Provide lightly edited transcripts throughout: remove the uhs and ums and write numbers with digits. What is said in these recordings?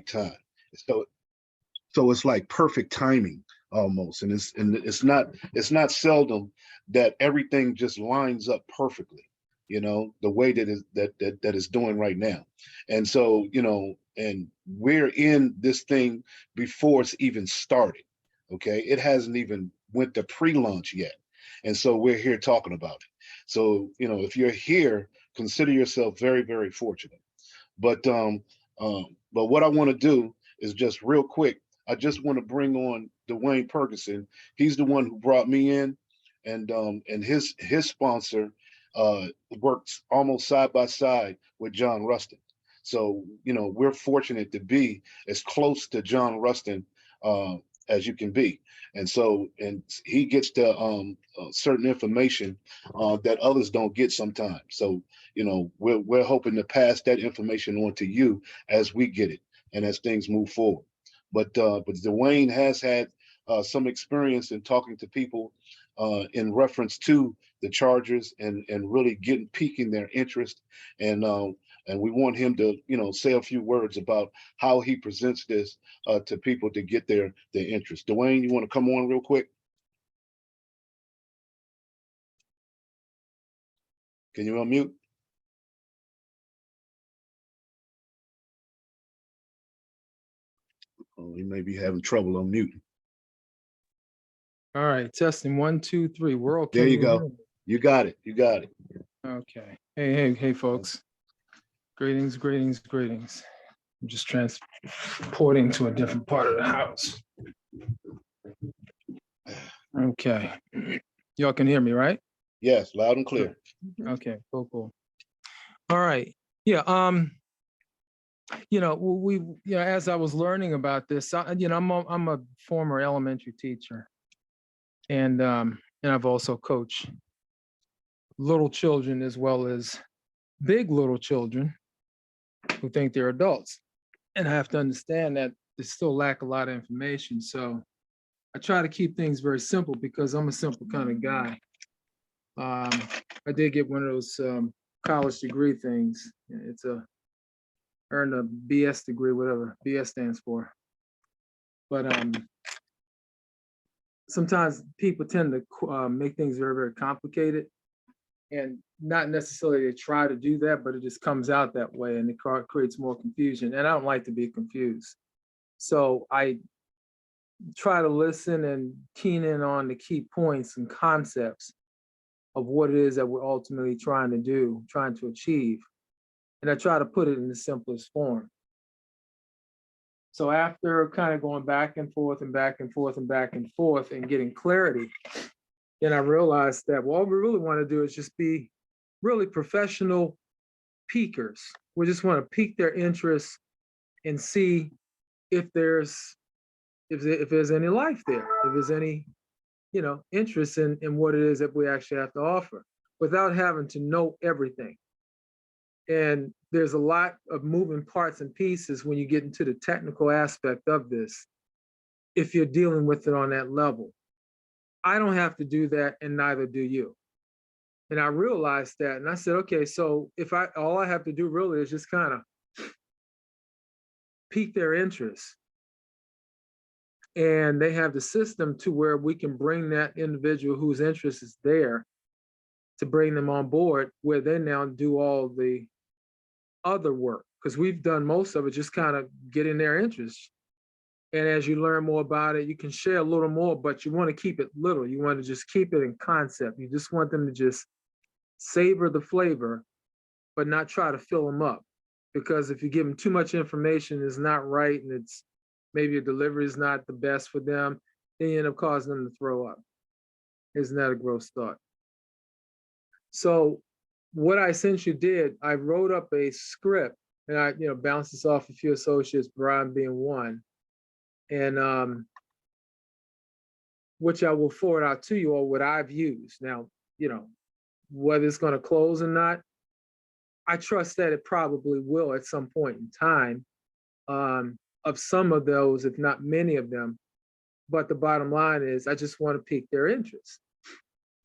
time. So so it's like perfect timing almost, and it's not seldom that everything just lines up perfectly, the way that is doing right now. And so, and we're in this thing before it's even started. Okay, it hasn't even went to pre-launch yet, and so we're here talking about it. So, if you're here, consider yourself very, very fortunate. But but what I want to do is just real quick. I just want to bring on Dwayne Perkinson. He's the one who brought me in, and his sponsor works almost side by side with John Rustin. So we're fortunate to be as close to John Rustin as you can be, and so and he gets the certain information that others don't get sometimes. So we're hoping to pass that information on to you as we get it and as things move forward. But Dwayne has had some experience in talking to people in reference to the Chargers and really getting piquing their interest, and we want him to say a few words about how he presents this to people to get their interest. Dwayne, you want to come on real quick? Can you unmute? Oh, he may be having trouble unmuting. All right, testing 1, 2, 3. We're okay. There you go. You got it. You got it. Okay. Hey, folks. Greetings. I'm just transporting to a different part of the house. Okay. Y'all can hear me, right? Yes, loud and clear. Okay, cool. All right. Yeah. As I was learning about this, I'm a former elementary teacher, and I've also coached little children as well as big little children who think they're adults, and I have to understand that they still lack a lot of information. So I try to keep things very simple because I'm a simple kind of guy. I did get one of those college degree things. It's earn a BS degree, whatever BS stands for. But sometimes people tend to make things very, very complicated, and not necessarily they try to do that, but it just comes out that way, and it creates more confusion. And I don't like to be confused, so I try to listen and keen in on the key points and concepts of what it is that we're ultimately trying to achieve. And I try to put it in the simplest form. So after kind of going back and forth and back and forth and back and forth and getting clarity, then I realized that all we really want to do is just be really professional peakers. We just want to pique their interest and see if there's any life there, if there's any interest in what it is that we actually have to offer, without having to know everything. And there's a lot of moving parts and pieces when you get into the technical aspect of this, if you're dealing with it on that level. I don't have to do that, and neither do you. And I realized that, and I said, okay, so if all I have to do really is just kind of pique their interest, and they have the system to where we can bring that individual whose interest is there to bring them on board, where they now do all the other work, because we've done most of it, just kind of getting their interest. And as you learn more about it, you can share a little more, but you want to keep it little. You want to just keep it in concept. You just want them to just savor the flavor, but not try to fill them up. Because if you give them too much information, it's not right, and it's maybe a delivery is not the best for them, then you end up causing them to throw up. Isn't that a gross thought? So what I essentially did, I wrote up a script, and I bounced this off a few associates, Brian being one, and which I will forward out to you, or what I've used. Now, whether it's going to close or not, I trust that it probably will at some point in time, of some of those, if not many of them. But the bottom line is, I just want to pique their interest.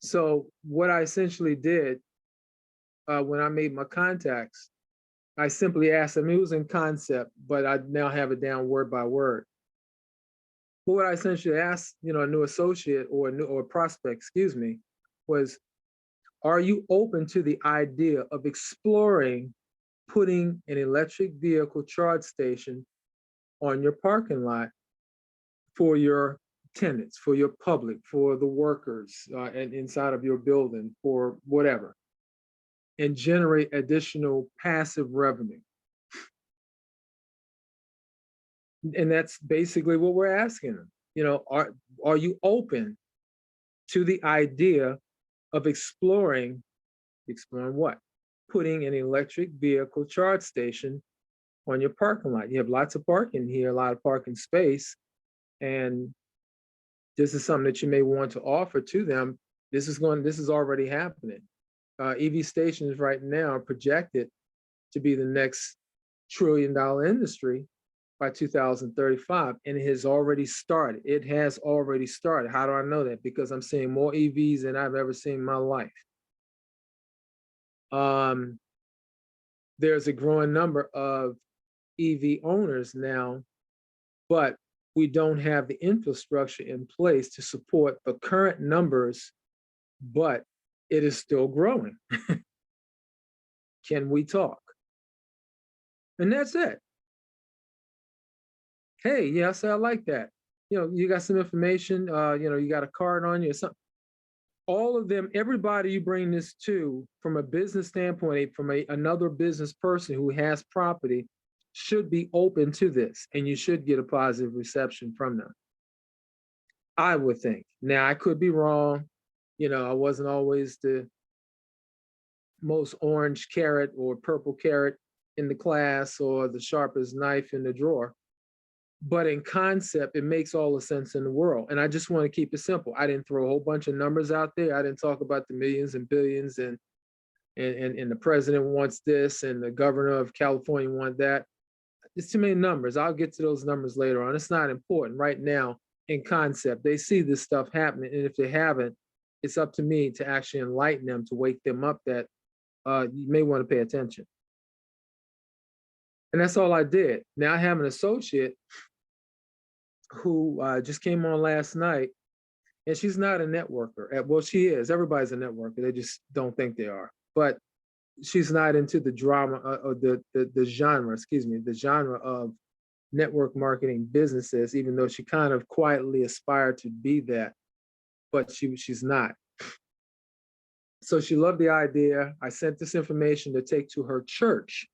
So what I essentially did when I made my contacts, I simply asked them, it was in concept, but I now have it down word by word. But what I essentially asked, a new associate or a prospect, excuse me, was, are you open to the idea of exploring putting an electric vehicle charge station on your parking lot for your tenants, for your public, for the workers and inside of your building, for whatever, and generate additional passive revenue? And that's basically what we're asking them. Are you open to the idea of exploring what? Putting an electric vehicle charge station on your parking lot. You have lots of parking here, a lot of parking space, and this is something that you may want to offer to them. This is already happening. EV stations right now are projected to be the next $1 trillion industry by 2035, and it has already started. It has already started. How do I know that? Because I'm seeing more EVs than I've ever seen in my life. There's a growing number of EV owners now, but we don't have the infrastructure in place to support the current numbers, but it is still growing. Can we talk? And that's it. Hey, yes, I like that. You got some information, you got a card on you or something. All of them, everybody you bring this to from a business standpoint, from another business person who has property, should be open to this, and you should get a positive reception from them, I would think. Now, I could be wrong. I wasn't always the most orange carrot or purple carrot in the class or the sharpest knife in the drawer. But in concept, it makes all the sense in the world. And I just want to keep it simple. I didn't throw a whole bunch of numbers out there. I didn't talk about the millions and billions and the president wants this and the governor of California wants that. It's too many numbers. I'll get to those numbers later on. It's not important right now. In concept, they see this stuff happening. And if they haven't, it's up to me to actually enlighten them, to wake them up that you may want to pay attention. And that's all I did. Now I have an associate who just came on last night, and she's not a networker. Well, she is. Everybody's a networker. They just don't think they are. But she's not into the drama or the genre, the genre of network marketing businesses, even though she kind of quietly aspired to be that, but she's not. So she loved the idea. I sent this information to take to her church.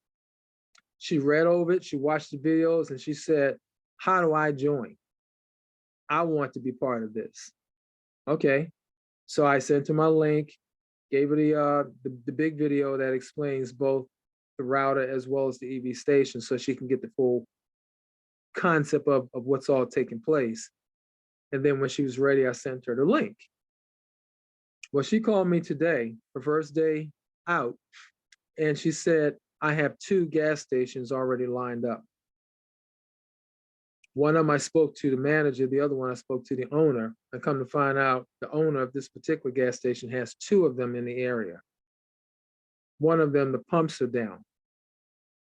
She read over it, she watched the videos, and she said, how do I join? I want to be part of this. Okay. So I sent her my link, gave her the big video that explains both the router as well as the EV station, so she can get the full concept of what's all taking place. And then when she was ready, I sent her the link. Well, she called me today, her first day out, and she said, I have 2 gas stations already lined up. One of them I spoke to the manager, the other one I spoke to the owner. I come to find out the owner of this particular gas station has 2 of them in the area. One of them, the pumps are down.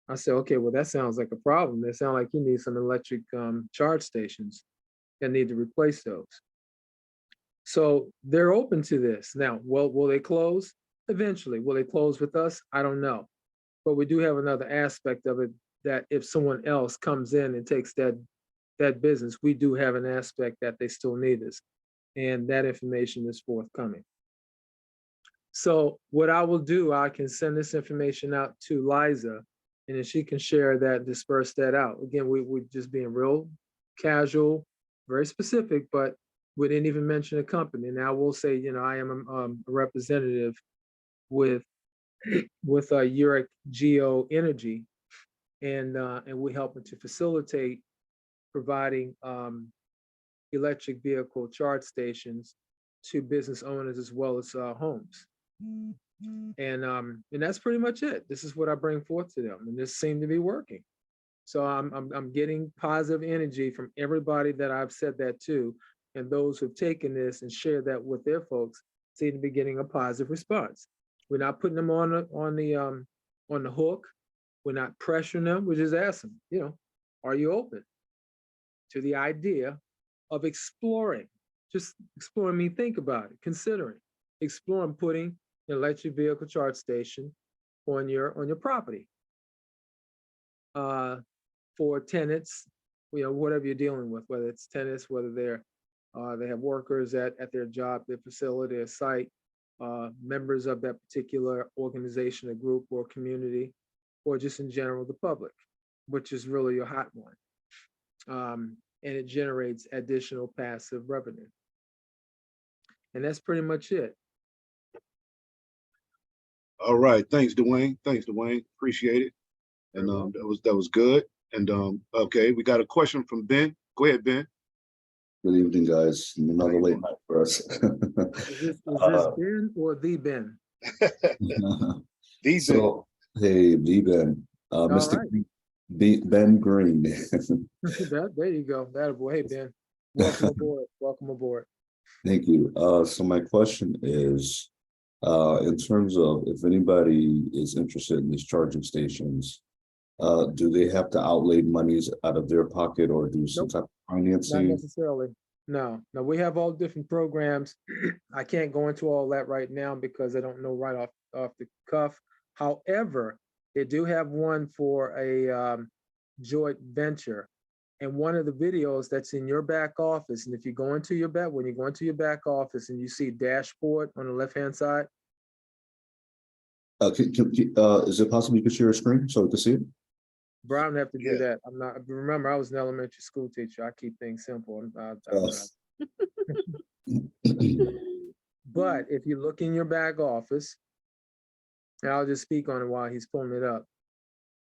I said, okay, well, that sounds like a problem. It sounds like you need some electric charge stations and need to replace those. So they're open to this. Now, well, will they close? Eventually. Will they close with us? I don't know. But we do have another aspect of it, that if someone else comes in and takes that business, we do have an aspect that they still need us. And that information is forthcoming. So what I will do, I can send this information out to Liza, and then she can share that, disperse that out. Again, we're just being real casual, very specific, but we didn't even mention a company. Now we'll say, I am a representative with Yereq Geo Energy, and we're helping to facilitate providing electric vehicle charge stations to business owners as well as homes. And that's pretty much it. This is what I bring forth to them, and this seemed to be working. So I'm getting positive energy from everybody that I've said that to, and those who've taken this and shared that with their folks seem to be getting a positive response. We're not putting them on the hook. We're not pressuring them. We're just asking, are you open to the idea of exploring? Just exploring, me think about it, considering, exploring putting an electric vehicle charge station on your property for tenants, whatever you're dealing with, whether it's tenants, whether they have workers at their job, their facility, their site, members of that particular organization or group or community, or just in general the public, which is really a hot one. And it generates additional passive revenue. And that's pretty much it. All right. Thanks, Dwayne. Appreciate it. And that was good. And okay, we got a question from Ben. Go ahead, Ben. Good evening, guys. Another late night for us. Is this Ben or the Ben? So, hey, the Ben, Mr. Right. Ben Green. There you go. That boy. Hey, Ben. Welcome aboard. Welcome aboard. Thank you. So my question is, in terms of if anybody is interested in these charging stations, do they have to outlay monies out of their pocket or do some type of financing? Not necessarily. No, we have all different programs. I can't go into all that right now because I don't know right off the cuff. However, they do have one for a joint venture. And one of the videos that's in your back office, and if you go into when you go into your back office and you see dashboard on the left-hand side. Is it possible you could share a screen so we can see it? Bro, I don't have to do that. I'm not. Remember, I was an elementary school teacher. I keep things simple. But if you look in your back office, and I'll just speak on it while he's pulling it up.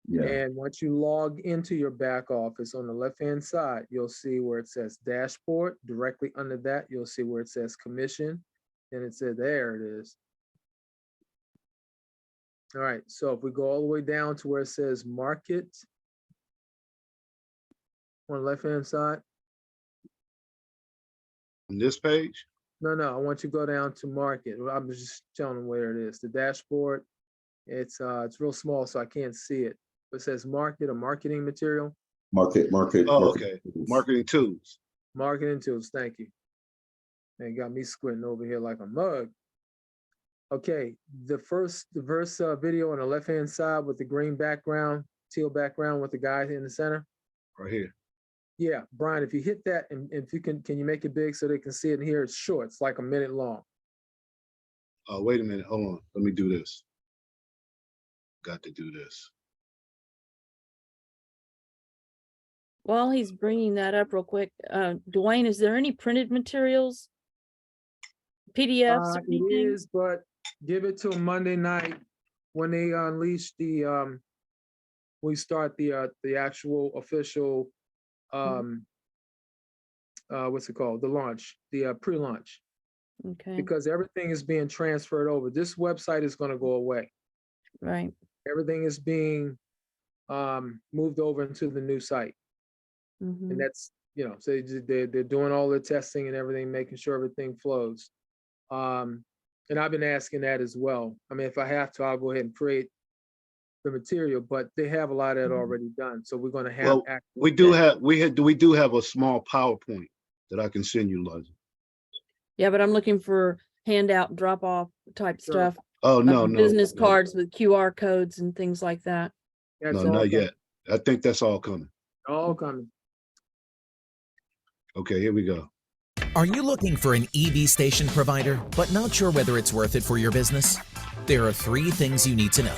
Yeah. And once you log into your back office on the left-hand side, you'll see where it says dashboard. Directly under that, you'll see where it says commission. And it said, there it is. All right, so if we go all the way down to where it says market on the left-hand side. On this page? No, I want you to go down to market. I'm just telling them where it is. The dashboard, it's real small, so I can't see it. But it says market or marketing material. Market. Oh, okay. Marketing tools. Marketing tools, thank you. And got me squinting over here like a mug. Okay, the first video on the left-hand side with the green background, teal background with the guy in the center. Right here. Yeah, Brian, if you hit that and if you can you make it big so they can see it in here? It's short, it's like a minute long. Oh, wait a minute, hold on. Let me do this. Got to do this. While he's bringing that up real quick, Dwayne, is there any printed materials? PDFs or anything? It is, but give it till Monday night when they unleash the we start the actual official what's it called? The launch, the pre-launch. Okay. Because everything is being transferred over. This website is going to go away. Right. Everything is being moved over into the new site. And that's, so they're doing all the testing and everything, making sure everything flows. And I've been asking that as well. I mean, if I have to, I'll go ahead and create the material, but they have a lot of that already done. So we're going to have. Well, we do have a small PowerPoint that I can send you, Liza. Yeah, but I'm looking for handout, drop off type stuff. Oh, no, business cards with QR codes and things like that. That's no, not yet. I think that's all coming. All coming. Okay, here we go. Are you looking for an EV station provider, but not sure whether it's worth it for your business? There are 3 things you need to know.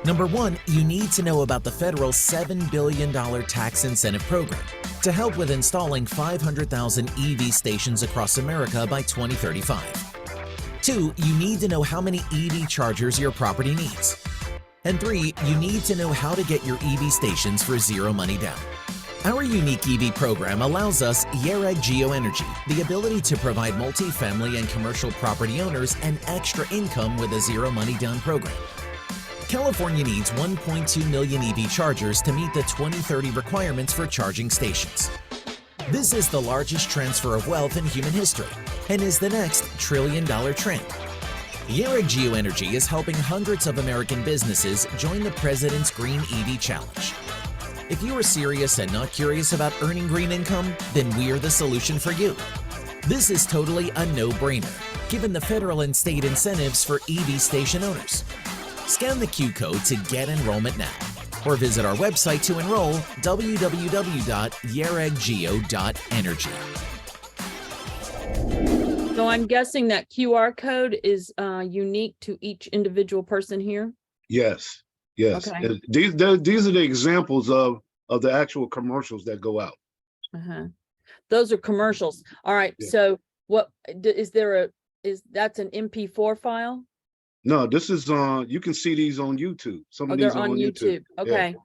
Number 1, you need to know about the federal $7 billion tax incentive program to help with installing 500,000 EV stations across America by 2035. 2, you need to know how many EV chargers your property needs. And 3, you need to know how to get your EV stations for zero money down. Our unique EV program allows us, Yereq Geoenergy, the ability to provide multifamily and commercial property owners an extra income with a zero money down program. California needs 1.2 million EV chargers to meet the 2030 requirements for charging stations. This is the largest transfer of wealth in human history and is the next $1 trillion trend. Yereq Geoenergy is helping hundreds of American businesses join the President's Green EV Challenge. If you are serious and not curious about earning green income, then we're the solution for you. This is totally a no-brainer, given the federal and state incentives for EV station owners. Scan the Q code to get enrollment now, or visit our website to enroll, www.yereqgeo.energy. So I'm guessing that QR code is unique to each individual person here. Yes, yes. Okay. And these are the examples of the actual commercials that go out. Those are commercials. All right. Yeah. So what is there that's an MP4 file? No, this is you can see these on YouTube. Some of these They're are on YouTube. Yeah. Okay.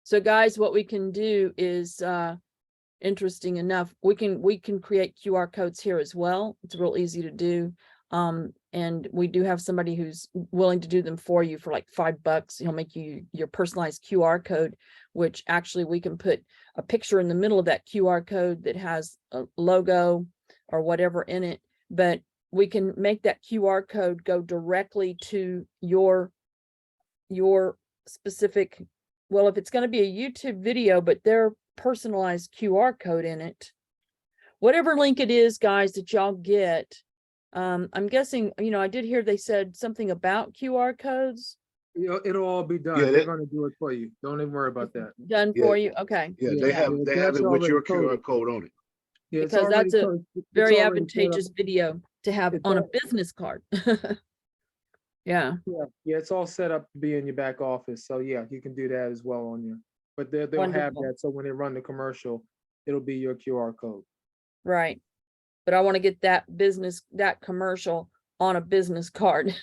So guys, what we can do is interesting enough, we can create QR codes here as well. It's real easy to do. And we do have somebody who's willing to do them for you for like $5. He'll make you your personalized QR code, which actually we can put a picture in the middle of that QR code that has a logo or whatever in it, but we can make that QR code go directly to your specific, well, if it's going to be a YouTube video, but their personalized QR code in it, whatever link it is, guys, that y'all get. I'm guessing, I did hear they said something about QR codes. It'll all be done. Yeah, They're going to do it for you. Don't even worry about that. Done Yeah. for you. Okay. Yeah, Yeah, they have yeah, it that's with your already QR coded. code on it. Yeah, it's Because already that's a coded. It's very already set up. advantageous video to have It's on a all- business card. Yeah. Yeah, it's all set up to be in your back office. So yeah, you can do that as well on your, but they'll have Wonderful. that. So when they run the commercial, it'll be your QR code. Right. But I want to get that commercial on a business card,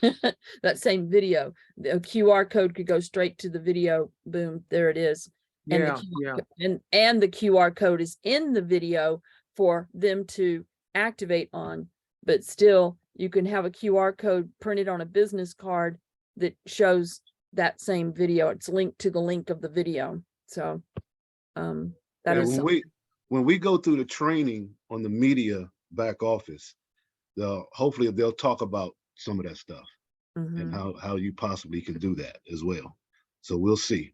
that same video. The QR code could go straight to the video. Boom, there it is. And Yeah, the yeah. and the QR code is in the video for them to activate on, but still you can have a QR code printed on a business card that shows that same video. It's linked to the link of the video. So that And is when we go through the training on the media back office, hopefully they'll talk about some of that stuff and how you possibly can do that as well. So we'll see.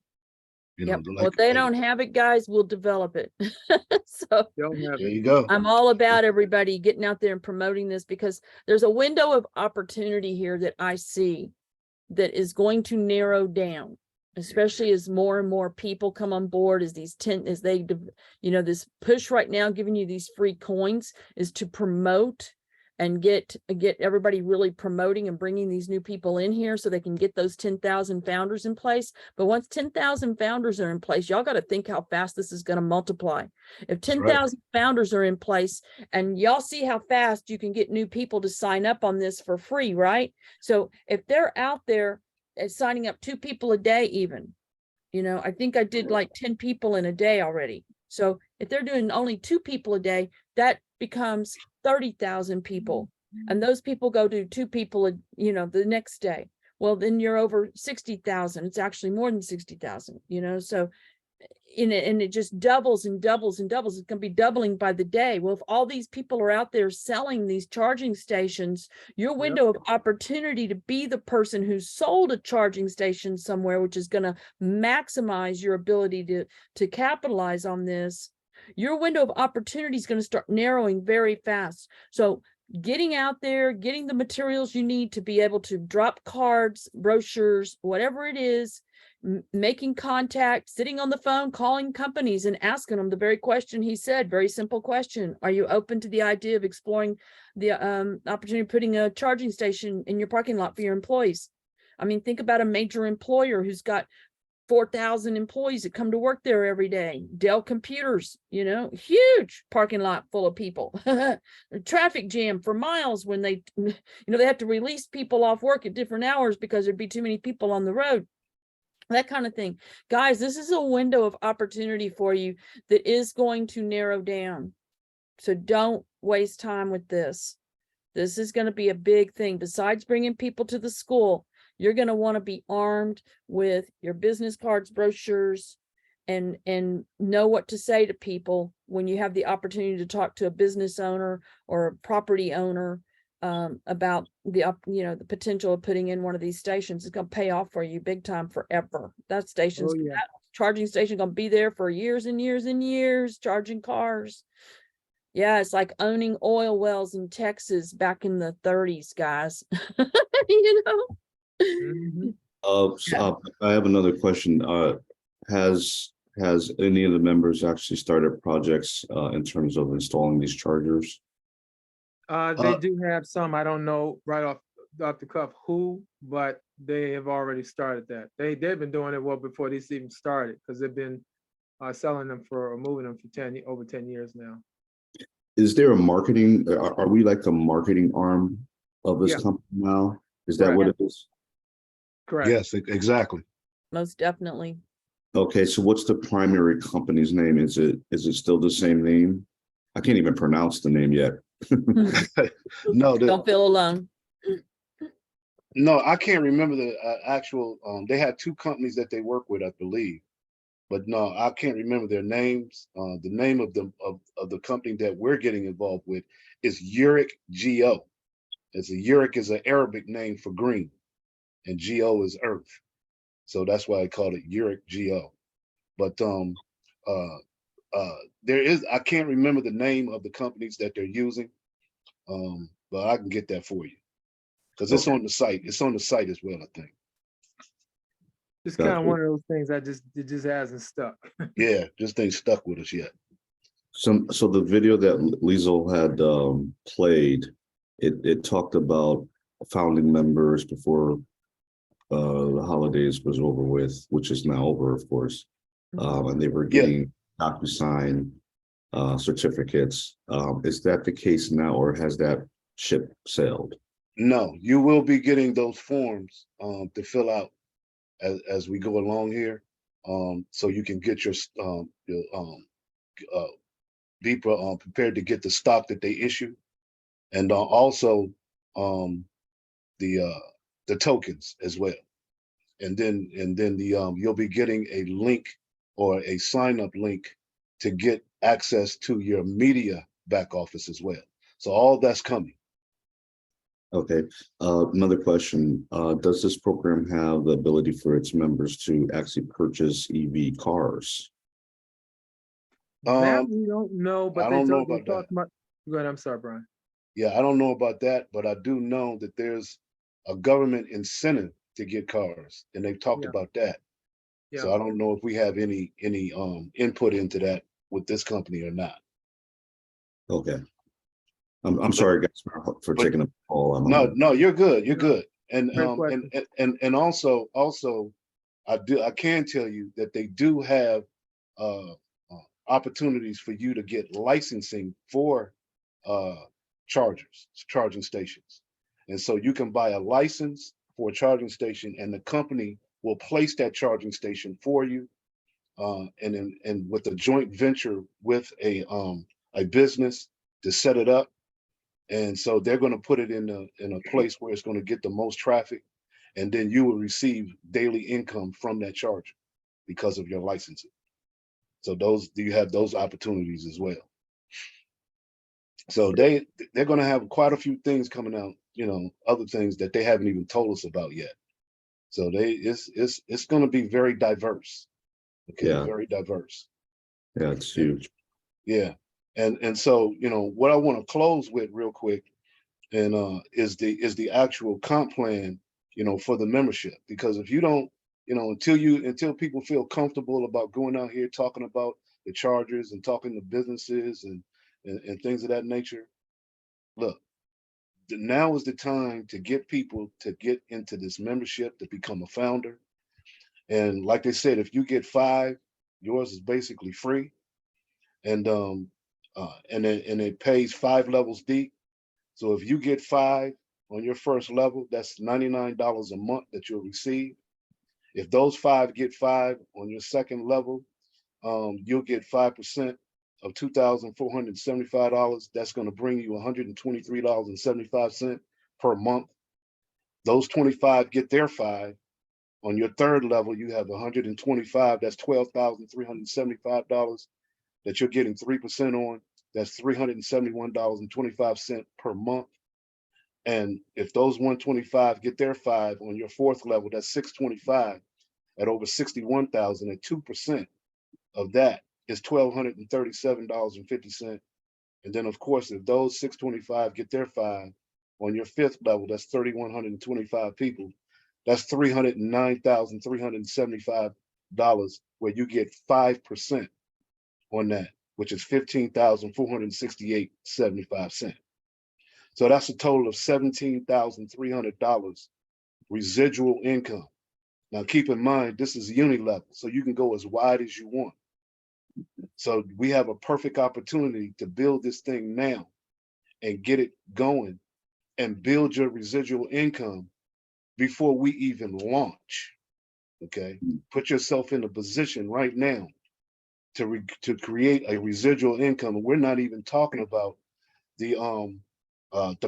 Yep. Well, if they don't have it, guys, we'll develop it. So They'll have there it. you go. I'm all about everybody getting out there and promoting this, because there's a window of opportunity here that I see that is going to narrow down, especially as more and more people come on board, as this push right now, giving you these free coins, is to promote and get everybody really promoting and bringing these new people in here so they can get those 10,000 founders in place. But once 10,000 founders are in place, y'all got to think how fast this is going to multiply. If 10,000 founders are in place, and y'all see how fast you can get new people to sign up on this for free, right? So if they're out there signing up 2 people a day, even, I think I did like 10 people in a day already. So if they're doing only 2 people a day, that becomes 30,000 people, and those people go to 2 people, the next day. Well, then you're over 60,000. It's actually more than 60,000, so and it just doubles and doubles and doubles. It's going to be doubling by the day. Well, if all these people are out there selling these charging stations, your window of opportunity to be the person who sold a charging station somewhere, which is going to maximize your ability to capitalize on this, your window of opportunity is going to start narrowing very fast. So getting out there, getting the materials you need to be able to drop cards, brochures, whatever it is, making contact, sitting on the phone, calling companies and asking them the very question he said, very simple question. Are you open to the idea of exploring the opportunity of putting a charging station in your parking lot for your employees? I mean, think about a major employer who's got 4,000 employees that come to work there every day. Dell Computers, huge parking lot full of people. Traffic jam for miles when they have to release people off work at different hours because there'd be too many people on the road. That kind of thing. Guys, this is a window of opportunity for you that is going to narrow down. So don't waste time with this. This is going to be a big thing. Besides bringing people to the school, you're going to want to be armed with your business cards, brochures, and know what to say to people when you have the opportunity to talk to a business owner or a property owner about the the potential of putting in one of these stations. It's going to pay off for you big time forever. That station's Oh, yeah. that charging station going to be there for years and years and years, charging cars. Yeah, it's like owning oil wells in Texas back in the 30s, guys. You know? Mhm. I have another question. Has any of the members actually started projects in terms of installing these chargers? They do have some, I don't know right off the cuff who, but they have already started that. They've been doing it well before this even started, because they've been selling them or moving them for over 10 years now. Is there a marketing, are we like a marketing arm of this Yeah. company now? Is that Correct. what it is? Correct. Yes, exactly. Most definitely. Okay, so what's the primary company's name? Is it still the same name? I can't even pronounce the name yet. No, Don't feel alone. no, I can't remember the actual. They had two companies that they work with, I believe, but no, I can't remember their names. The name of the company that we're getting involved with is Yereq Go. Yereq is an Arabic name for green, and Go is earth, so that's why I called it Yereq Go. But there is, I can't remember the name of the companies that they're using, but I can get that for you because it's Okay. on the site. It's on the site as well, I think. It's kind of Gotcha. one of those things that it just hasn't stuck. Yeah, this thing stuck with us yet. So the video that Liesl had played, it talked about founding members before the holidays was over with, which is now over, of course. And they were Yeah. getting DocuSign certificates. Is that the case now, or has that ship sailed? No, you will be getting those forms to fill out as we go along here, so you can get be prepared to get the stock that they issue, and also the tokens as well. And then you'll be getting a link or a sign up link to get access to your media back office as well. So all that's coming. Okay. Another question. Does this program have the ability for its members to actually purchase EV cars? That we don't know, but I they don't know talk about that. about. Go ahead, I'm sorry, Brian. Yeah, I don't know about that, but I do know that there's a government incentive to get cars, and they've talked Yeah. about that. Yeah. So I don't know if we have any input into that with this company or not. Okay. I'm sorry, guys, for taking a call. No, you're good. You're No, good. And great question. and also I can tell you that they do have opportunities for you to get licensing for charging stations. And so you can buy a license for a charging station, and the company will place that charging station for you, and with a joint venture with a business to set it up. And so they're going to put it in a place where it's going to get the most traffic, and then you will receive daily income from that charger because of your licensing. So you have those opportunities as well. So they're going to have quite a few things coming out, other things that they haven't even told us about yet. So it's going to be very diverse. Okay, Yeah. very diverse. Yeah, it's huge. Yeah. And so, what I want to close with real quick and is the actual comp plan, for the membership. Because if you don't, until people feel comfortable about going out here talking about the chargers and talking to businesses and things of that nature, look, now is the time to get people to get into this membership, to become a founder. And like they said, if you get 5, yours is basically free. And it pays 5 levels deep. So if you get 5 on your first level, that's $99 a month that you'll receive. If those 5 get 5 on your second level, you'll get 5% of $2,475. That's going to bring you $123.75 per month. Those 25 get their 5. On your third level, you have 125. That's $12,375 that you're getting 3% on. That's $371.25 per month. And if those 125 get their 5 on your fourth level, that's 625 at over 61,000, and 2% of that is $1,237.50. And then, of course, if those 625 get their 5 on your fifth level, that's 3,125 people. That's $309,375, where you get 5% on that, which is $15,468.75. So that's a total of $17,300 residual income. Now, keep in mind, this is uni-level, so you can go as wide as you want. So we have a perfect opportunity to build this thing now and get it going and build your residual income before we even launch. Okay, put yourself in a position right now to create a residual income. And we're not even talking about the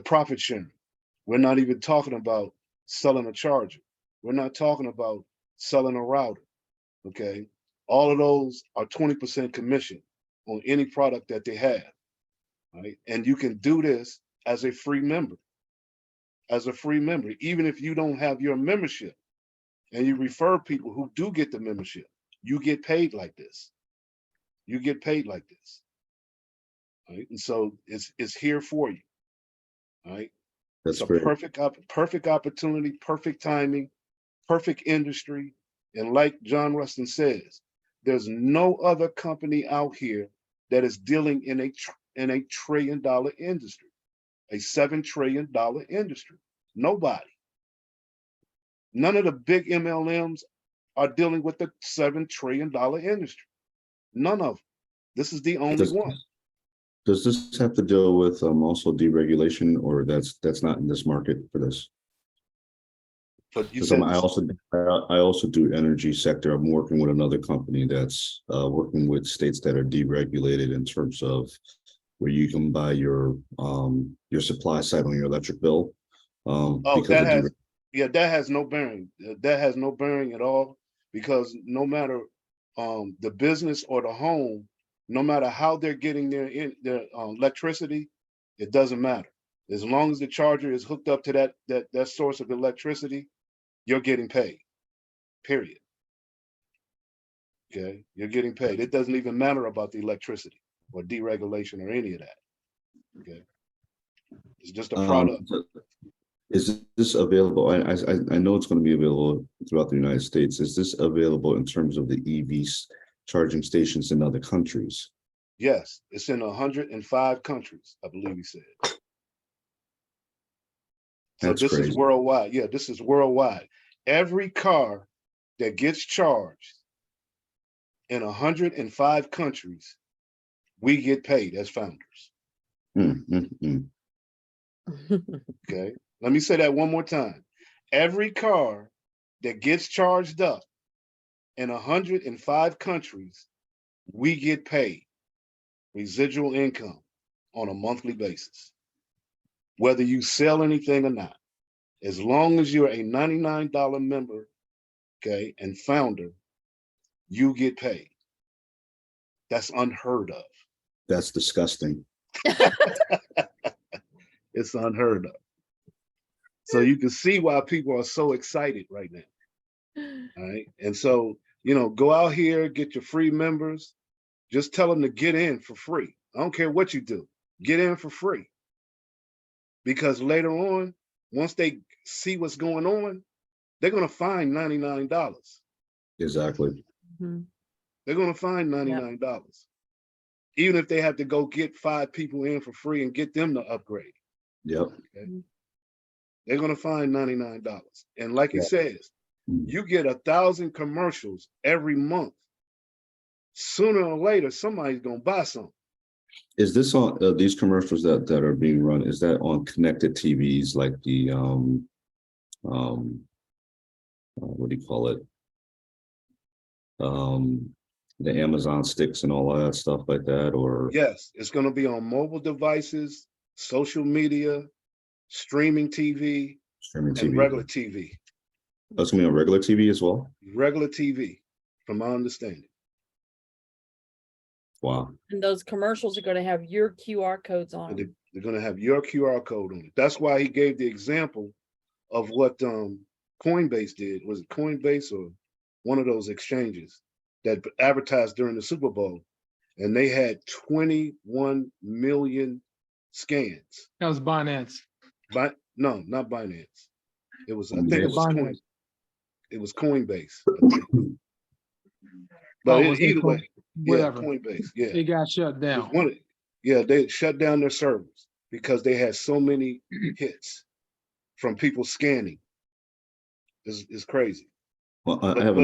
profit sharing. We're not even talking about selling a charger. We're not talking about selling a router. Okay, all of those are 20% commission on any product that they have. Right, and you can do this as a free member. As a free member, even if you don't have your membership, and you refer people who do get the membership, you get paid like this. You get paid like this. Right? And so it's here for you. Right? That's it's a great. perfect opportunity, perfect timing, perfect industry. And like John Rustin says, there's no other company out here that is dealing in a $1 trillion industry, a $7 trillion industry. Nobody. None of the big MLMs are dealing with the $7 trillion industry. None of them. This is the only one. Does this have to deal with also deregulation, or that's not in this market for this? But you Because said I also do energy sector. I'm working with another company that's working with states that are deregulated in terms of where you can buy your supply side on your electric bill. that has no bearing. That has no bearing at all, because no matter the business or the home, no matter how they're getting their electricity, it doesn't matter. As long as the charger is hooked up to that source of electricity, you're getting paid. Period. Okay, you're getting paid. It doesn't even matter about the electricity or deregulation or any of that. Okay, it's just a product. Is this available? I know it's going to be available throughout the United States. Is this available in terms of the EV charging stations in other countries? Yes, it's in 105 countries, I believe he said. So this is worldwide. Yeah, this is worldwide. Every car that gets charged in 105 countries, we get paid as founders. Okay, let me say that one more time. Every car that gets charged up in 105 countries, we get paid residual income on a monthly basis, whether you sell anything or not. As long as you're a $99 member, okay, and founder, you get paid. That's unheard of. That's disgusting. It's unheard of. So you can see why people are so excited right now. All right. And so, go out here, get your free members. Just tell them to get in for free. I don't care what you do. Get in for free. Because later on, once they see what's going on, they're going to find $99. Exactly. Mhm. They're going to find $99. Even if they have to go get 5 people in for free and get them to upgrade. Yep. Okay? They're going to find $99. And like he says, you get 1,000 commercials every month. Sooner or later, somebody's going to buy something. Is this on these commercials that are being run? Is that on connected TVs like the what do you call it? The Amazon sticks and all of that stuff like that, or? Yes, it's going to be on mobile devices, social media, streaming TV, and regular TV. That's going to be on regular TV as well? Regular TV, from my understanding. Wow. And those commercials are going to have your QR codes on them. They're going to have your QR code on it. That's why he gave the example of what Coinbase did. Was it Coinbase or one of those exchanges that advertised during the Super Bowl? And they had 21 million scans. That was Binance. No, not Binance. It was, I think Coinbase. it was Binance. it was Coinbase. I think. But was it either way, whatever. yeah, Coinbase, yeah. It got shut down. Yeah, they shut down their servers because they had so many hits from people scanning. It's crazy. Well, I have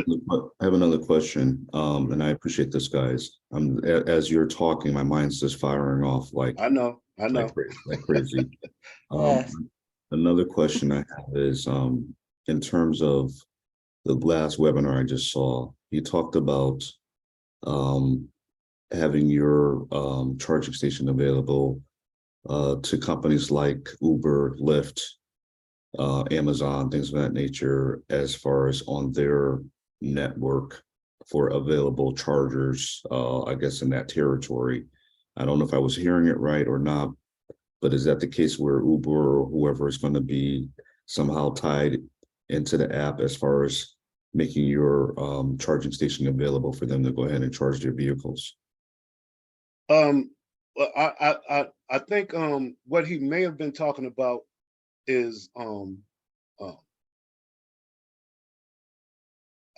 another question, and I appreciate this, guys. As you're talking, my mind's just firing off like I know. like crazy. Yes. Another question I have is, in terms of the last webinar I just saw, you talked about having your charging station available to companies like Uber, Lyft, Amazon, things of that nature, as far as on their network for available chargers, I guess in that territory. I don't know if I was hearing it right or not, but is that the case where Uber or whoever is going to be somehow tied into the app as far as making your charging station available for them to go ahead and charge their vehicles? Well, I think what he may have been talking about is I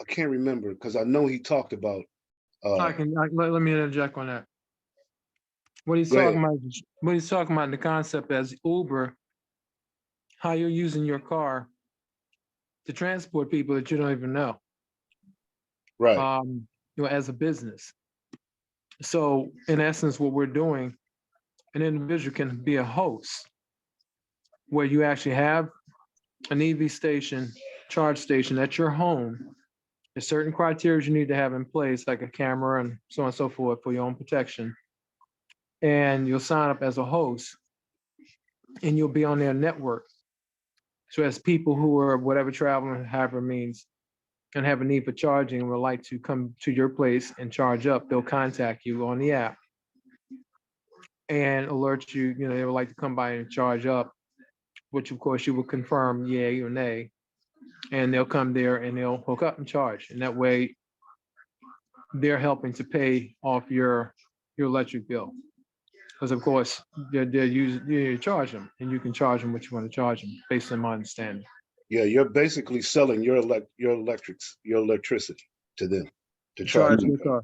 can't remember because I know he talked about Let me interject on that. What he's Go ahead. talking about in the concept as Uber, how you're using your car to transport people that you don't even know, right. as a business. So in essence, what we're doing, an individual can be a host where you actually have an EV station, charge station at your home. There's certain criteria you need to have in place, like a camera and so on and so forth for your own protection. And you'll sign up as a host and you'll be on their network. So as people who are whatever traveling, however means, and have a need for charging and would like to come to your place and charge up, they'll contact you on the app and alert you, they would like to come by and charge up, which of course you will confirm yay or nay. And they'll come there and they'll hook up and charge. And that way they're helping to pay off your electric bill. Because of course you charge them and you can charge them what you want to charge them based on my understanding. Yeah, you're basically selling your electricity to them to charge your car.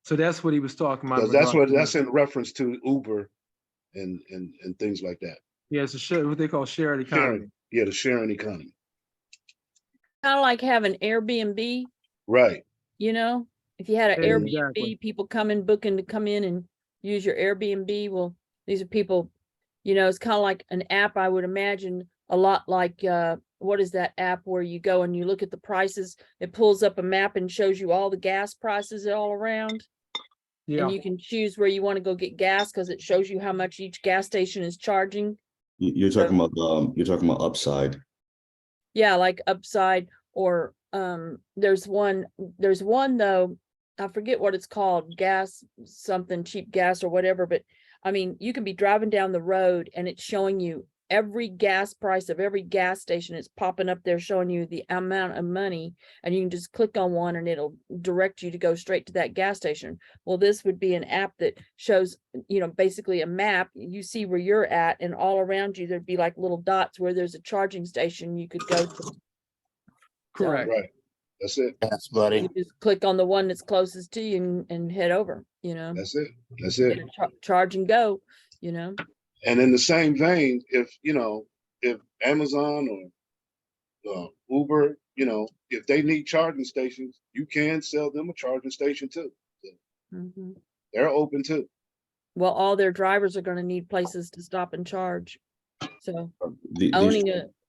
So that's what he was talking about. That's in reference to Uber and things like that. Yeah, it's what they call shared economy. The sharing economy. Kind of like having Airbnb, Right. if you had an Exactly. Airbnb, people booking to come in and use your Airbnb. Well, these are people, it's kind of like an app, I would imagine, a lot like, what is that app where you go and you look at the prices? It pulls up a map and shows you all the gas prices all around. Yeah. And you can choose where you want to go get gas because it shows you how much each gas station is charging. You're talking about Upside. Yeah, like Upside, or there's one though, I forget what it's called, gas, something cheap gas or whatever, but I mean, you can be driving down the road and it's showing you every gas price of every gas station. It's popping up there showing you the amount of money, and you can just click on one and it'll direct you to go straight to that gas station. Well, this would be an app that shows, basically a map. You see where you're at, and all around you there'd be like little dots where there's a charging station you could go to. Correct. Right. That's it. Yes, buddy. You just click on the one that's closest to you and head over, That's it. That's it. and charge and go, And in the same vein, if Amazon or Uber, if they need charging stations, you can sell them a charging station too. So Mhm. they're open too. Well, all their drivers are going to need places to stop and charge. So These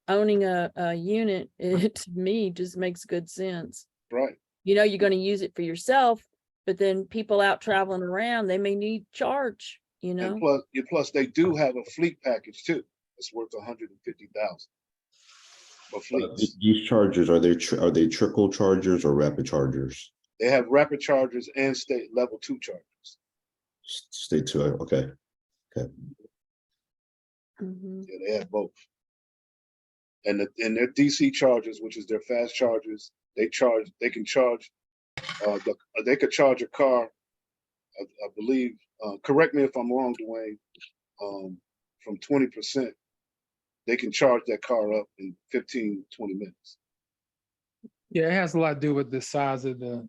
owning a unit, to me, just makes good sense. Right. You're going to use it for yourself, but then people out traveling around, they may need charge, And plus they do have a fleet package too. It's worth $150,000 for fleets. These chargers, are they trickle chargers or rapid chargers? They have rapid chargers and state level 2 chargers. Stay tuned. Okay. Mhm. Yeah, they have both. And their DC chargers, which is their fast chargers, they can charge they could charge a car, I believe, correct me if I'm wrong, Dwayne, from 20%, they can charge that car up in 15, 20 minutes. Yeah, it has a lot to do with the size of the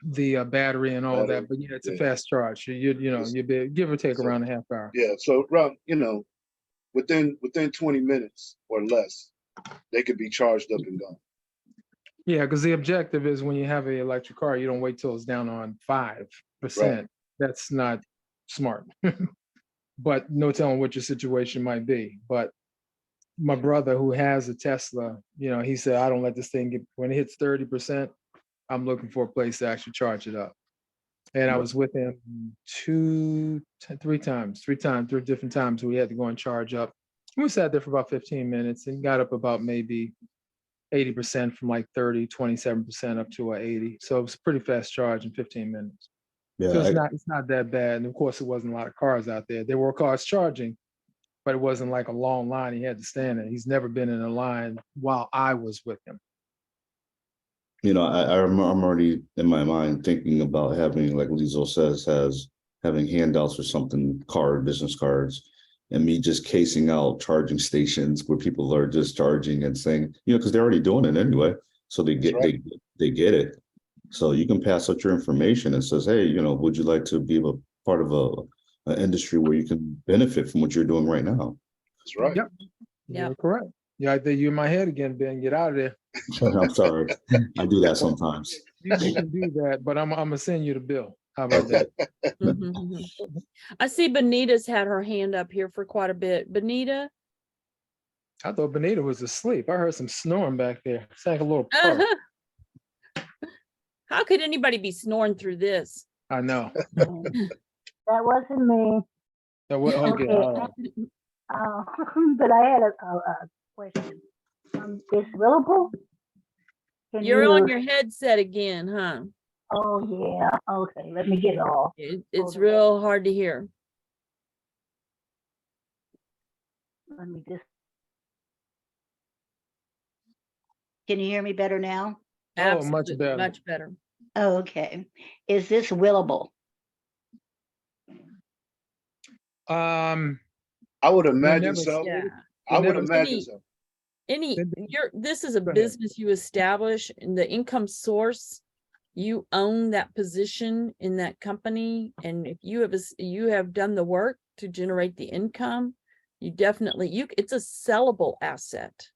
the battery and all Battery, that. But yeah, it's a yeah. fast charge. You know, It's- you'd be give or take so- around a half hour. Yeah, so around, within 20 minutes or less, they could be charged up and gone. Yeah, because the objective is when you have an electric car, you don't wait till it's down on 5%. That's not smart. But no telling what your situation might be. But my brother who has a Tesla, he said, I don't let this thing get, when it hits 30%, I'm looking for a place to actually charge it up. And I was with him three different times we had to go and charge up. We sat there for about 15 minutes and got up about maybe 80% from like 30, 27% up to 80. So it was a pretty fast charge in 15 minutes. Yeah, So it's not that bad. And of course, it wasn't a lot of cars out there. There were cars charging, but it wasn't like a long line he had to stand in. He's never been in a line while I was with him. I'm already in my mind thinking about having, like Lizo says, having handouts or something, business cards, and me just casing out charging stations where people are just charging and saying, because they're already doing it anyway. So they get they get it. So you can pass out your information and says, hey, would you like to be a part of an industry where you can benefit from what you're doing right now? That's right. Yep. You're correct. Yeah, I think you're in my head again, Ben. Get out of there. I'm sorry. I do that sometimes. You can do that, but I'm gonna send you the bill. How about that? Mhm. I see Benita's had her hand up here for quite a bit. Benita? I thought Benita was asleep. I heard some snoring back there. It's like a little pup. How could anybody be snoring through this? I know. That wasn't me. Okay. Okay. All right. But I had a question. It's willable? Can You're you- on your headset again, huh? Oh, yeah. Okay, let me get it off. It's Hold on. real hard to hear. Let me just. Can you hear me better now? Oh, much Absolutely, better. much better. Oh, okay. Is this willable? I would imagine never so. Yeah. I would never- imagine so. This is a Go ahead. business you establish, and the income source, you own that position in that company. And if you have done the work to generate the income, it's a sellable asset.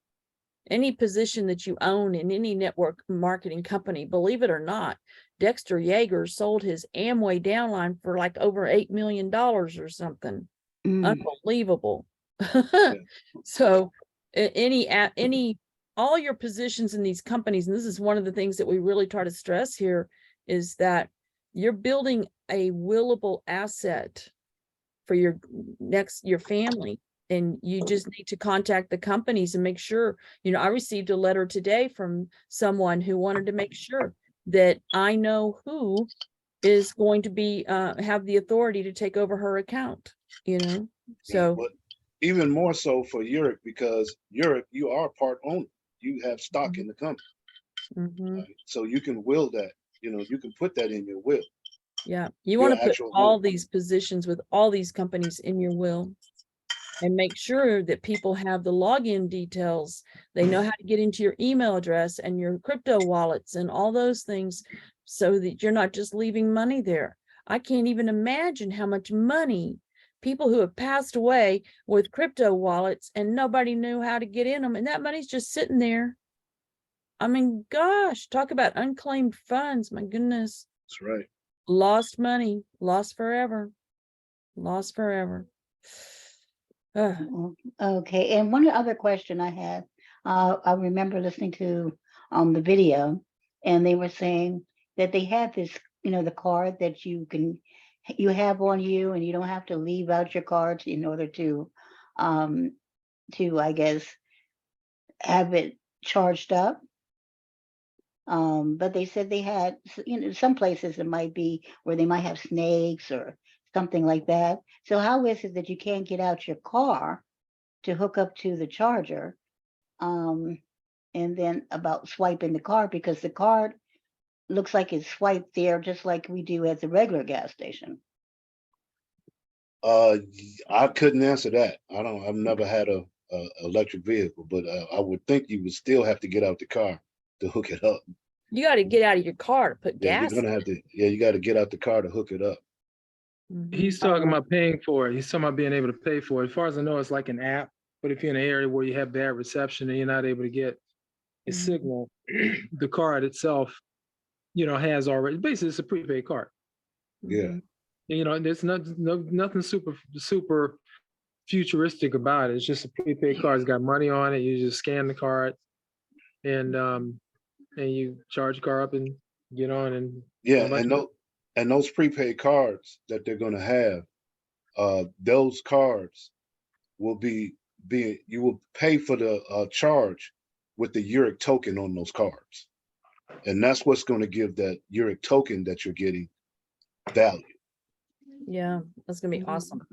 Any position that you own in any network marketing company, believe it or not, Dexter Yeager sold his Amway downline for like over $8 million or something. Unbelievable. So all your positions in these companies, and this is one of the things that we really try to stress here, is that you're building a willable asset for your family. And you just need to contact the companies and make sure, I received a letter today from someone who wanted to make sure that I know who is going to be, have the authority to take over her account, so. But even more so for Yereq, because Yereq, you are part owner. You have stock in the company. Mhm. Right? So you can will that, you can put that in your will. Yeah, you Your want to put actual all will. these positions with all these companies in your will and make sure that people have the login details. They know how to get into your email address and your crypto wallets and all those things so that you're not just leaving money there. I can't even imagine how much money people who have passed away with crypto wallets and nobody knew how to get in them. And that money's just sitting there. I mean, gosh, talk about unclaimed funds. My goodness. That's right. Lost money, lost forever. Lost forever. Okay, and one other question I had, I remember listening to the video, and they were saying that they had this, the card that you have on you, and you don't have to leave out your cards in order to I guess, have it charged up. But they said they had, some places it might be where they might have snakes or something like that. So how is it that you can't get out your car to hook up to the charger. And then about swiping the card, because the card looks like it's swiped there just like we do at the regular gas station. I couldn't answer that. I've never had a electric vehicle, but I would think you would still have to get out the car to hook it up. You got to get out of your car to put Yeah, gas. you're gonna have to. Yeah, you got to get out the car to hook it up. Mhm. He's talking about paying for it. He's talking about being able to pay for it. As far as I know, it's like an app, but if you're in an area where you have bad reception and you're not able to get a Mhm. signal, the card itself, has already, basically it's a prepaid card. Yeah. Mhm. There's nothing super futuristic about it. It's just a prepaid card. It's got money on it. You just scan the card and you charge the car up and get on and Yeah, go back. and those prepaid cards that they're gonna have, those cards will be you will pay for the charge with the Yereq token on those cards, and that's what's going to give that Yereq token that you're getting value. Yeah, that's gonna be awesome.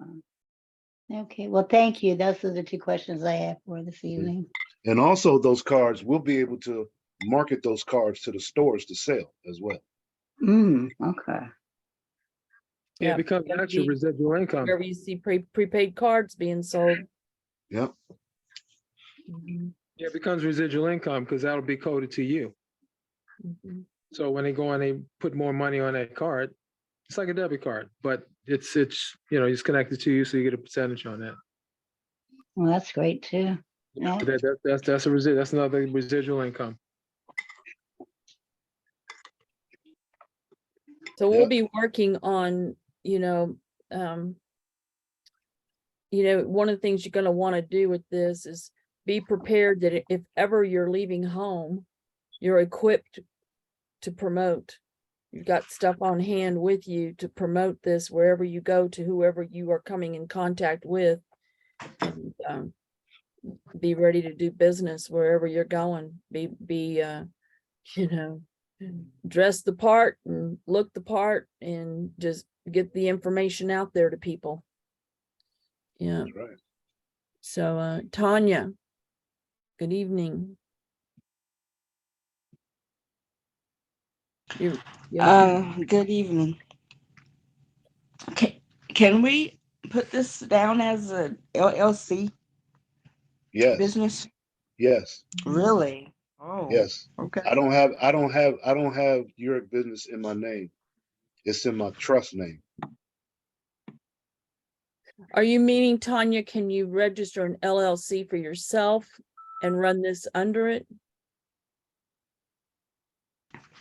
Okay, well, thank you. Those are the two questions I have for this evening. And also, those cards will be able to market those cards to the stores to sell as well. Okay. Yeah, it becomes Gotta actual be- residual income. Wherever you see prepaid cards being sold. Yep. Mhm. Yeah, it becomes residual income because that'll be coded to you. Mhm. So when they go and they put more money on that card, it's like a debit card, but it's it's connected to you, so you get a percentage on that. Well, that's great too. Yeah. That's another residual income. So we'll Yep. be working on, one of the things you're gonna want to do with this is be prepared that if ever you're leaving home, you're equipped to promote. You've got stuff on hand with you to promote this wherever you go, to whoever you are coming in contact with. And be ready to do business wherever you're going. Dress the part and look the part and just get the information out there to people. Yeah. That's right. So Tanya, good evening. Good evening. Can we put this down as a LLC Yes. business? Yes. Really? Oh, Yes. okay. I don't have Yereq business in my name. It's in my trust name. Are you meaning, Tanya, can you register an LLC for yourself and run this under it?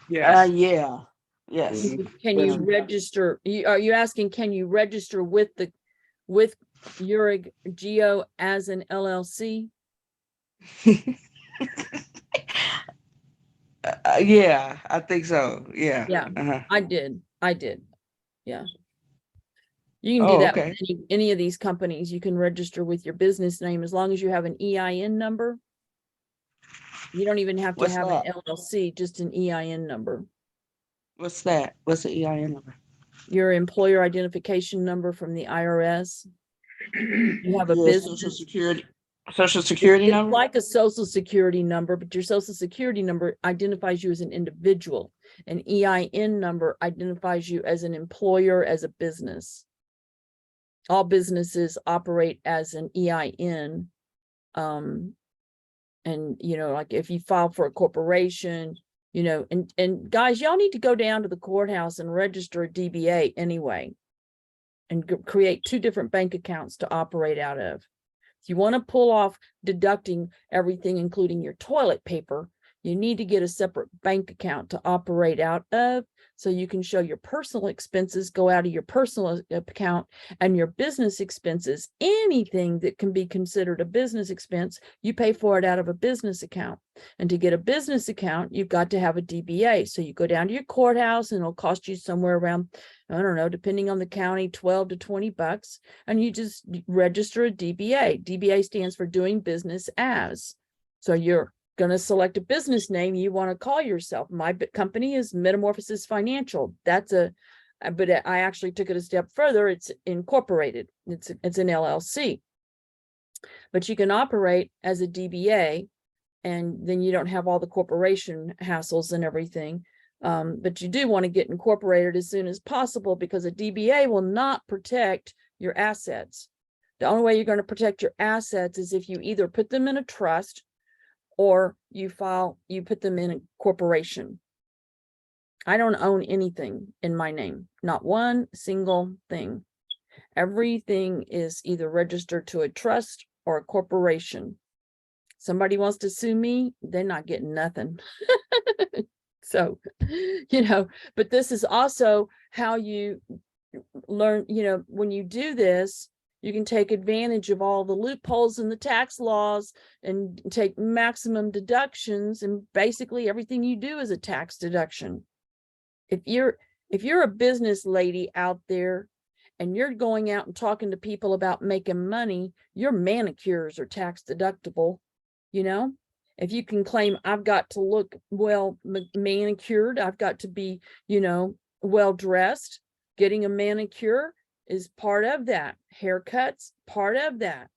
Yes. Yeah. Yes. Mhm. Can you Yes. register? Are you asking, can you register with Yereq Geo as an LLC? Yeah, I think so. Yeah. Yeah, Uh-huh. I did. Yeah. You can do Oh, that okay. with any of these companies. You can register with your business name as long as you have an EIN number. You don't even have to What's have that? an LLC, just an EIN number. What's that? What's the EIN number? Your employer identification number from the IRS. You have a Yeah, business. Social security It's number? like a social security number, but your social security number identifies you as an individual. An EIN number identifies you as an employer, as a business. All businesses operate as an EIN. And like if you file for a corporation, and guys, y'all need to go down to the courthouse and register a DBA anyway, and create 2 different bank accounts to operate out of. If you want to pull off deducting everything, including your toilet paper, you need to get a separate bank account to operate out of, so you can show your personal expenses go out of your personal account, and your business expenses, anything that can be considered a business expense, you pay for it out of a business account. And to get a business account, you've got to have a DBA. So you go down to your courthouse and it'll cost you somewhere around, I don't know, depending on the county, $12 to $20, and you just register a DBA. DBA stands for doing business as. So you're going to select a business name you want to call yourself. My company is Metamorphosis Financial. But I actually took it a step further. It's incorporated. It's an LLC. But you can operate as a DBA, and then you don't have all the corporation hassles and everything. But you do want to get incorporated as soon as possible, because a DBA will not protect your assets. The only way you're going to protect your assets is if you either put them in a trust or you put them in a corporation. I don't own anything in my name, not one single thing. Everything is either registered to a trust or a corporation. Somebody wants to sue me, they're not getting nothing. So, but this is also how you learn, when you do this, you can take advantage of all the loopholes in the tax laws and take maximum deductions. And basically everything you do is a tax deduction. If you're a business lady out there and you're going out and talking to people about making money, your manicures are tax deductible. If you can claim, I've got to look well manicured, I've got to be, well dressed, getting a manicure is part of that. Haircuts, part of that.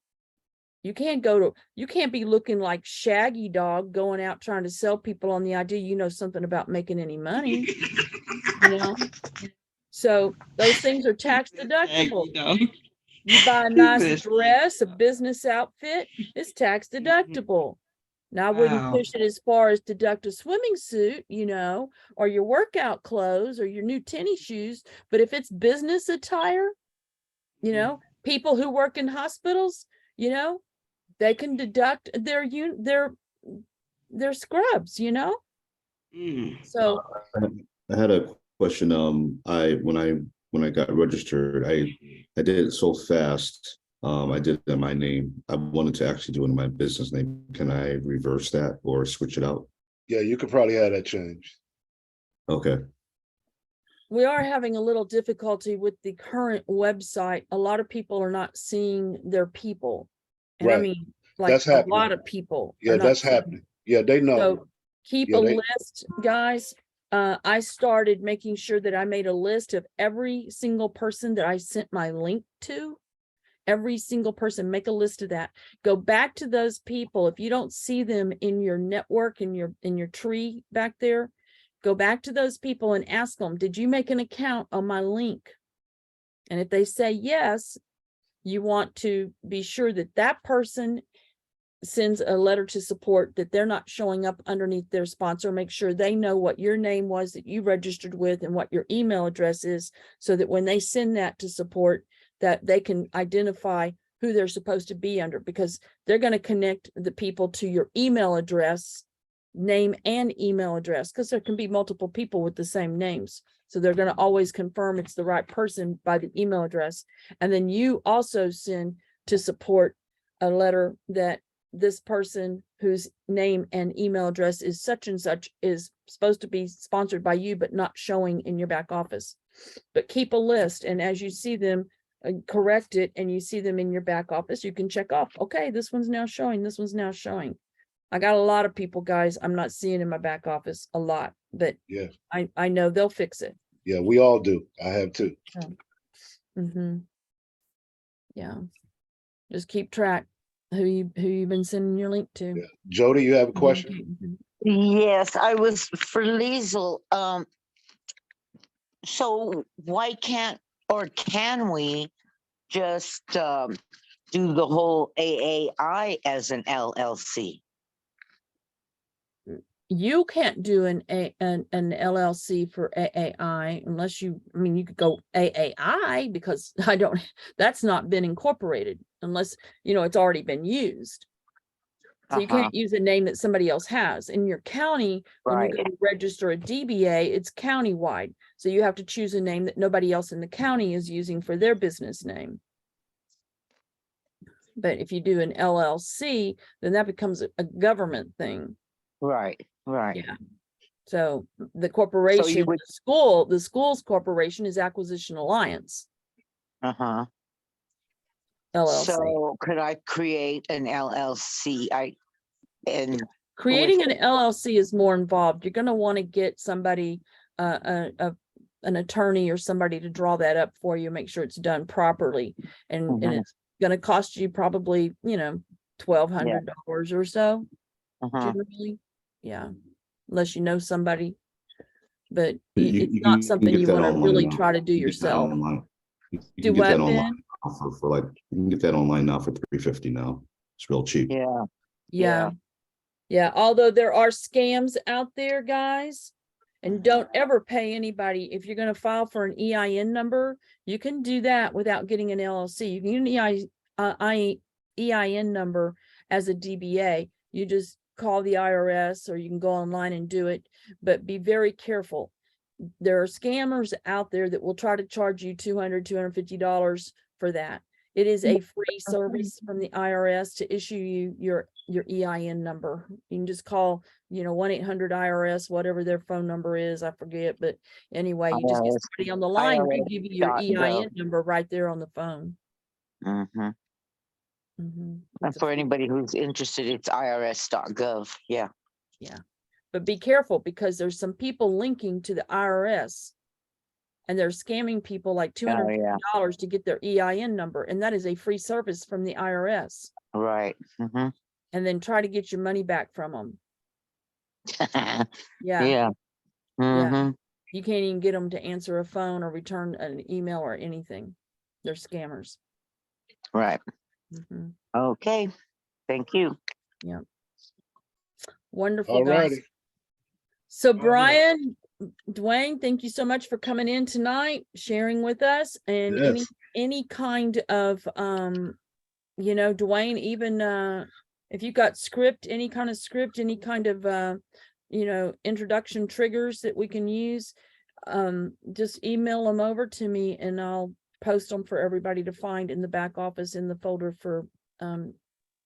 You can't be looking like Shaggy Dog going out trying to sell people on the idea something about making any money. So those things are tax deductible. You buy a nice dress, a business outfit, it's tax deductible. Now, I wouldn't push it as far as deduct a swimming suit, or your workout clothes or your new tennis shoes. But if it's business attire, people who work in hospitals, they can deduct their scrubs, So I had a question. When I got registered, I did it so fast. I did it in my name. I wanted to actually do it in my business name. Can I reverse that or switch it out? Yeah, you could probably have that changed. Okay. we are having a little difficulty with the current website. A lot of people are not seeing their people. And I Right. mean, like That's a happening. lot of people. Yeah, are not that's seeing. happening. Yeah, they know. So keep Yeah, a they- list, guys. I started making sure that I made a list of every single person that I sent my link to. Every single person, make a list of that. Go back to those people. If you don't see them in your network, in your tree back there, go back to those people and ask them, did you make an account on my link? And if they say yes, you want to be sure that that person sends a letter to support, that they're not showing up underneath their sponsor. Make sure they know what your name was that you registered with and what your email address is, so that when they send that to support, that they can identify who they're supposed to be under, because they're going to connect the people to your email address, name and email address, because there can be multiple people with the same names. So they're going to always confirm it's the right person by the email address. And then you also send to support a letter that this person whose name and email address is such and such is supposed to be sponsored by you, but not showing in your back office. But keep a list, and as you see them, correct it, and you see them in your back office, you can check off, okay, this one's now showing, this one's now showing. I got a lot of people, guys, I'm not seeing in my back office a lot, but Yeah. I know they'll fix it. Yeah, we all do. I have too. Yeah, just keep track who you've been sending your link to. Yeah. Jody, you have a question? Yes, I was for Liesel. So why can't, or can we just do the whole AAI as an LLC? You can't do an LLC for AAI unless you could go AAI, because that's not been incorporated unless, it's already been used. So you can't use a name that somebody else has. In your county, when you go to register a DBA, it's countywide. So you have to choose a name that nobody else in the county is using for their business name. But if you do an LLC, then that becomes a government thing. Right. Yeah. So the corporation, the school's corporation is Acquisition Alliance. LLC. So could I create an LLC? Creating an LLC is more involved. You're going to want to get somebody, an attorney or somebody to draw that up for you, make sure it's done properly. And gonna cost you probably, $1,200 or so, Uh-huh. generally. Yeah, unless you know somebody. But You it's can not something get you that want to online really now. try to do You can get that yourself. online. You Do can get that what, online Ben? now for like, you can get that online now for $350 now. It's real cheap. Yeah. Yeah. Yeah, although there are scams out there, guys, and don't ever pay anybody. If you're going to file for an EIN number, you can do that without getting an LLC. You can get an EIN number as a DBA. You just call the IRS or you can go online and do it, but be very careful. There are scammers out there that will try to charge you $200, $250 for that. It is a free service from the IRS to issue you your EIN number. You can just call, 1-800-IRS, whatever their phone number is, I forget. But anyway, you just get somebody on the line to give you your EIN number right there on the phone. Mm-hmm. Mhm. And It's a for free anybody service. who's interested, it's irs.gov. Yeah. Yeah. But be careful because there's some people linking to the IRS and they're scamming people like $250 to get their EIN number. And that is a free service from the IRS. Right. Mm-hmm. And then try to get your money back from them. Yeah. Yeah. Yeah. Mm-hmm. You can't even get them to answer a phone or return an email or anything. They're scammers. Right. Mhm. Okay. Thank you. Yeah. Wonderful, All guys. righty. So All right. Brian, Dwayne, thank you so much for coming in tonight, sharing with us, and Yes. any kind of Dwayne, even if you got script, any kind of script, any kind of introduction triggers that we can use, just email them over to me and I'll post them for everybody to find in the back office in the folder for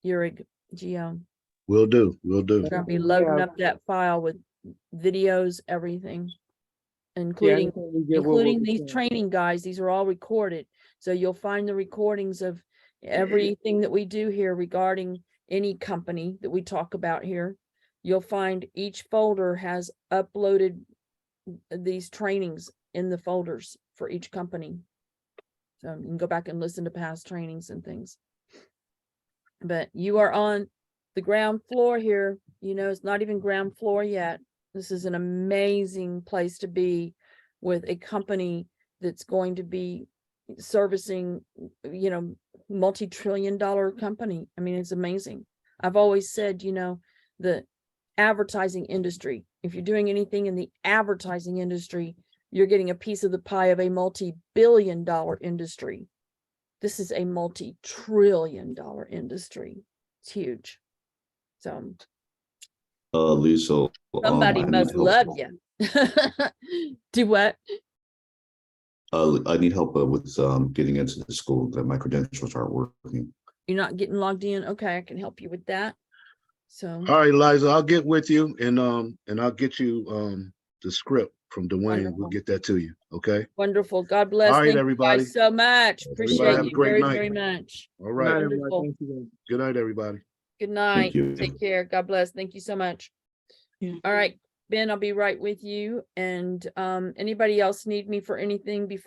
Yereq Geo. Will do. Will do. We're gonna be loading up that file with videos, everything, including these training guides. These are all recorded. So you'll find the recordings of everything that we do here regarding any company that we talk about here. You'll find each folder has uploaded these trainings in the folders for each company. So you can go back and listen to past trainings and things. But you are on the ground floor here. It's not even ground floor yet. This is an amazing place to be with a company that's going to be servicing, multi-trillion-dollar company. I mean, it's amazing. I've always said, the advertising industry, if you're doing anything in the advertising industry, you're getting a piece of the pie of a multi-billion-dollar industry. This is a multi-trillion-dollar industry. It's huge. So Lisa, somebody must love you. Do what? I need help with getting into the school that my credentials aren't working. You're not getting logged in? Okay, I can help you with that. So All right, Liza, I'll get with you and I'll get you the script from Dwayne. Wonderful. We'll get that to you. Okay. Wonderful. God bless. All right, Thank everybody. you guys so much. Appreciate have a you great very, night. very much. All right. Wonderful. Good night, everybody. Good night. you. Take care. God bless. Thank you so much. Yeah. All right, Ben, I'll be right with you. And anybody else need me for anything before?